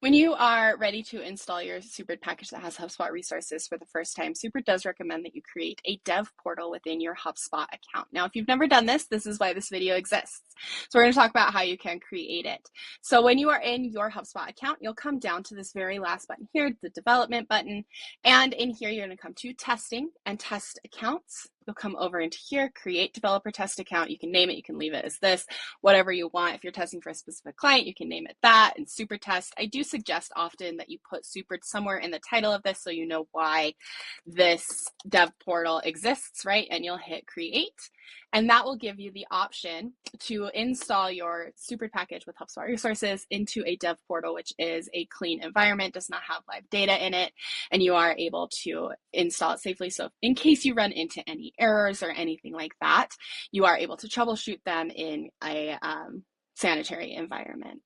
When you are ready to install your Super package that has HubSpot resources for the first time, Super does recommend that you create a dev portal within your HubSpot account. Now, if you've never done this, this is why this video exists. So we're going to talk about how you can create it. So when you are in your HubSpot account, you'll come down to this very last button here, the development button. And in here, you're going to come to testing and test accounts. You'll come over into here, create developer test account. You can name it, you can leave it as this, whatever you want. If you're testing for a specific client, you can name it that, and super test. I do suggest often that you put super somewhere in the title of this so you know why this dev portal exists, right? And you'll hit create. And that will give you the option to install your super package with HubSpot resources into a dev portal, which is a clean environment, does not have live data in it, and you are able to install it safely. So in case you run into any errors or anything like that, you are able to troubleshoot them in a sanitary environment.